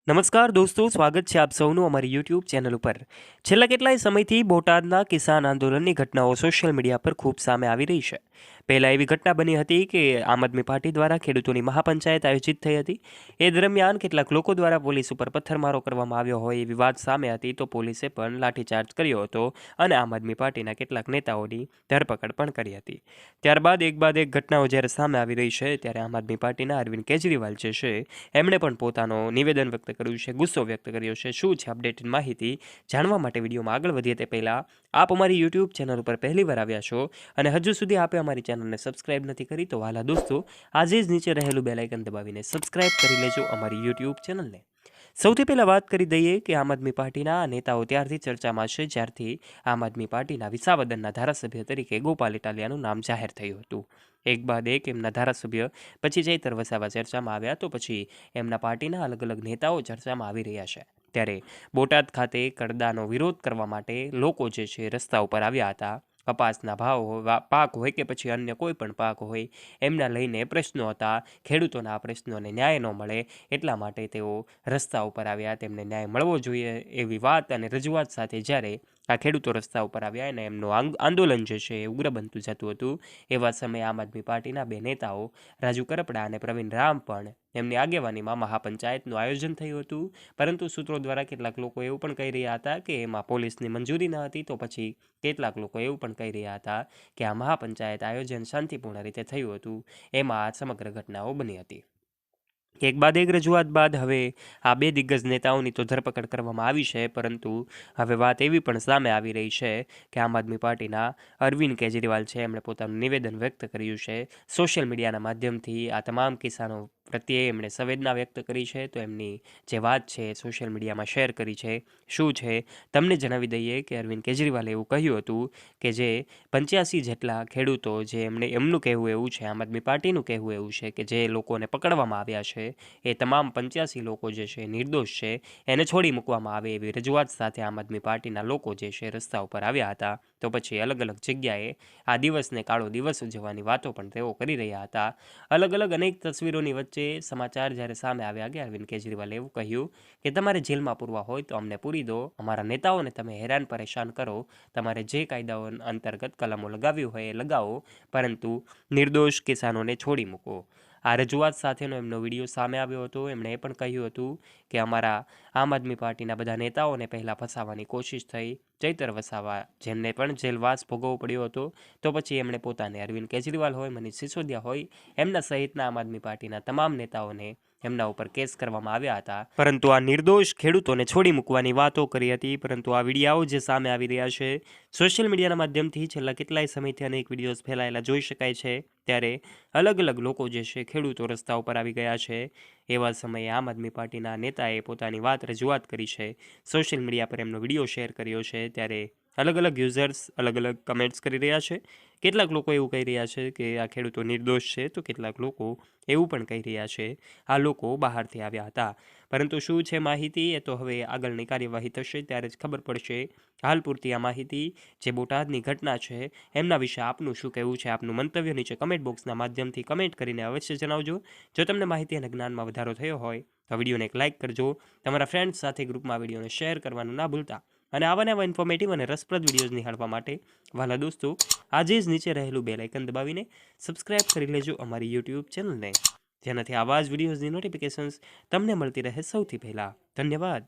નમસ્કાર દોસ્તો, સ્વાગત છે આપ સૌનું અમારી યુટ્યુબ ચેનલ ઉપર। છેલ્લા કેટલાય સમયથી બોટાદના કિસાન આંદોલનની ઘટનાઓ સોશિયલ મીડિયા પર ખૂબ સામે આવી રહી છે। પહેલાં એવી ઘટના બની હતી કે આમ આદમી પાર્ટી દ્વારા ખેડૂતોની મહાપંચાયત આયોજિત થઈ હતી। એ દરમિયાન કેટલાક લોકો દ્વારા પોલીસ ઉપર પથ્થરમારો કરવામાં આવ્યો હોય એવી વાત સામે હતી, તો પોલીસે પણ લાઠીચાર્જ કર્યો હતો અને આમ આદમી પાર્ટીના કેટલાક નેતાઓની ધરપકડ પણ કરી હતી। ત્યારબાદ એક બાદ એક ઘટનાઓ જ્યારે સામે આવી રહી છે, ત્યારે આમ આદમી પાર્ટીના અરવિંદ કેજરીવાલ જે છે એમણે પણ પોતાનો નિવેદન વ્યક્ત કર્યું છે, ગુસ્સો વ્યક્ત કર્યો છે। શું છે અપડેટેડ માહિતી જાણવા માટે વિડીયોમાં આગળ વધીએ તે પહેલાં આપ અમારી યુટ્યુબ ચેનલ ઉપર પહેલીવાર આવ્યા છો અને હજુ સુધી આપે અમારી ચેનલને સબસ્ક્રાઇબ નથી કરી, તો વાલા દોસ્તો આજે જ નીચે રહેલું બેલ આઇકન દબાવીને સબસ્ક્રાઇબ કરી લેજો અમારી યુટ્યુબ ચેનલને। સૌથી પહેલાં વાત કરી દઈએ કે આમ આદમી પાર્ટીના નેતાઓ ત્યારથી ચર્ચામાં છે જ્યારથી આમ આદમી પાર્ટીના વિસાવદરના ધારાસભ્ય તરીકે ગોપાલ ઇટાલિયાનું નામ જાહેર થયું હતું। એક બાદ એક એમના ધારાસભ્ય, પછી ચૈતર વસાવા ચર્ચામાં આવ્યા, તો પછી એમના પાર્ટીના અલગ અલગ નેતાઓ ચર્ચામાં આવી રહ્યા છે। ત્યારે બોટાદ ખાતે કડદાનો વિરોધ કરવા માટે લોકો જે છે રસ્તા ઉપર આવ્યા હતા। કપાસના પાક હોય કે પછી અન્ય કોઈ પણ પાક હોય, એમના લઈને પ્રશ્નો હતા। ખેડૂતોના આ પ્રશ્નોને ન્યાય ન મળે એટલા માટે તેઓ રસ્તા ઉપર આવ્યા। તેમને ન્યાય મળવો જોઈએ એવી વાત અને રજૂઆત સાથે જ્યારે આ ખેડૂતો રસ્તા ઉપર આવ્યા અને એમનું આંદોલન જે છે એ ઉગ્ર બનતું જતું હતું, એવા સમયે આમ આદમી પાર્ટીના બે નેતાઓ રાજુ કરપડા અને પ્રવીણ રામ પણ એમની આગેવાનીમાં મહાપંચાયતનું આયોજન થયું હતું। પરંતુ સૂત્રો દ્વારા કેટલાક લોકો એવું પણ કહી રહ્યા હતા કે એમાં પોલીસની મંજૂરી ન હતી, તો પછી કેટલાક લોકો એવું પણ કહી રહ્યા હતા કે આ મહાપંચાયત આયોજન શાંતિપૂર્ણ રીતે થયું હતું, એમાં આ સમગ્ર ઘટનાઓ બની હતી। એક બાદ એક રજૂઆત બાદ હવે આ બે દિગ્ગજ નેતાઓની તો ધરપકડ કરવામાં આવી છે, પરંતુ હવે વાત એવી પણ સામે આવી રહી છે કે આમ આદમી પાર્ટીના અરવિંદ કેજરીવાલ છે, એમણે પોતાનું નિવેદન વ્યક્ત કર્યું છે સોશિયલ મીડિયાના માધ્યમથી। આ તમામ કિસાનો પ્રત્યે એમણે સંવેદના વ્યક્ત કરી છે, તો એમની જે વાત છે સોશિયલ મીડિયામાં શેર કરી છે। શું છે તમને જણાવી દઈએ કે અરવિંદ કેજરીવાલે એવું કહ્યું હતું કે જે 85 જેટલા ખેડૂતો, જે એમનું કહેવું એવું છે, આમ આદમી પાર્ટીનું કહેવું એવું છે કે જે લોકોને પકડવામાં આવ્યા છે એ તમામ 85 લોકો જે છે નિર્દોષ છે, એને છોડી મૂકવામાં આવે એવી રજૂઆત સાથે આમ આદમી પાર્ટીના લોકો જે છે રસ્તા ઉપર આવ્યા હતા। તો પછી અલગ અલગ જગ્યાએ આ દિવસને કાળો દિવસ ઉજવવાની વાતો પણ તેઓ કરી રહ્યા હતા। અલગ અલગ અનેક તસવીરોની વચ્ચે સમાચાર જ્યારે સામે આવ્યા કે અરવિંદ કેજરીવાલે એવું કહ્યું કે તમારે જેલમાં પૂરવા હોય તો અમને પૂરી દો, અમારા નેતાઓને તમે હેરાન પરેશાન કરો, તમારે જે કાયદાઓ અંતર્ગત કલમો લગાવ્યું હોય એ લગાવો, પરંતુ નિર્દોષ કિસાનોને છોડી મૂકો। આ રજૂઆત સાથેનો એમનો વિડીયો સામે આવ્યો હતો। એમણે એ પણ કહ્યું હતું કે અમારા આમ આદમી પાર્ટીના બધા નેતાઓને પહેલાં ફસાવવાની કોશિશ થઈ, ચૈતર વસાવા જેમને પણ જેલવાસ ભોગવવો પડ્યો હતો, તો પછી એમણે પોતાને અરવિંદ કેજરીવાલ હોય, મનીષ સિસોદિયા હોય, એમના સહિતના આમ આદમી પાર્ટીના તમામ નેતાઓને એમના ઉપર કેસ કરવામાં આવ્યા હતા, પરંતુ આ નિર્દોષ ખેડૂતોને છોડી મૂકવાની વાતો કરી હતી। પરંતુ આ વિડીયાઓ જે સામે આવી રહ્યા છે સોશિયલ મીડિયાના માધ્યમથી છેલ્લા કેટલાય સમયથી અનેક વિડીયોઝ ફેલાયેલા જોઈ શકાય છે, ત્યારે અલગ અલગ લોકો જે છે ખેડૂતો રસ્તા ઉપર આવી ગયા છે। એવા સમયે આમ આદમી પાર્ટીના નેતાએ પોતાની વાત રજૂઆત કરી છે, સોશિયલ મીડિયા પર એમનો વિડીયો શેર કર્યો છે, ત્યારે અલગ અલગ યુઝર્સ અલગ અલગ કમેન્ટ્સ કરી રહ્યા છે। કેટલાક લોકો એવું કહી રહ્યા છે કે આ ખેડૂતો નિર્દોષ છે, તો કેટલાક લોકો એવું પણ કહી રહ્યા છે આ લોકો બહારથી આવ્યા હતા। પરંતુ શું છે માહિતી, એ તો હવે આગળની કાર્યવાહી થશે ત્યારે જ ખબર પડશે। હાલ પૂરતી આ માહિતી જે બોટાદની ઘટના છે એમના વિશે આપનું શું કહેવું છે, આપનું મંતવ્ય નીચે કમેન્ટ બોક્સના માધ્યમથી કમેન્ટ કરીને અવશ્ય જણાવજો। જો તમને માહિતી અને જ્ઞાનમાં વધારો થયો હોય તો વિડીયોને એક લાઇક કરજો, તમારા ફ્રેન્ડ્સ સાથે ગ્રુપમાં વિડીયોને શેર કરવાનું ના ભૂલતા, અને આવા નવા ઇન્ફોર્મેટિવ અને રસપ્રદ વિડીયોઝ નિહાળવા માટે વાલા દોસ્તો આજે જ નીચે રહેલું બેલ આઇકન દબાવીને સબસ્ક્રાઇબ કરી લેજો અમારી યુટ્યુબ ચેનલને, જેનાથી આવા જ વિડીયોઝની નોટિફિકેશન્સ તમને મળતી રહે સૌથી પહેલાં। ધન્યવાદ।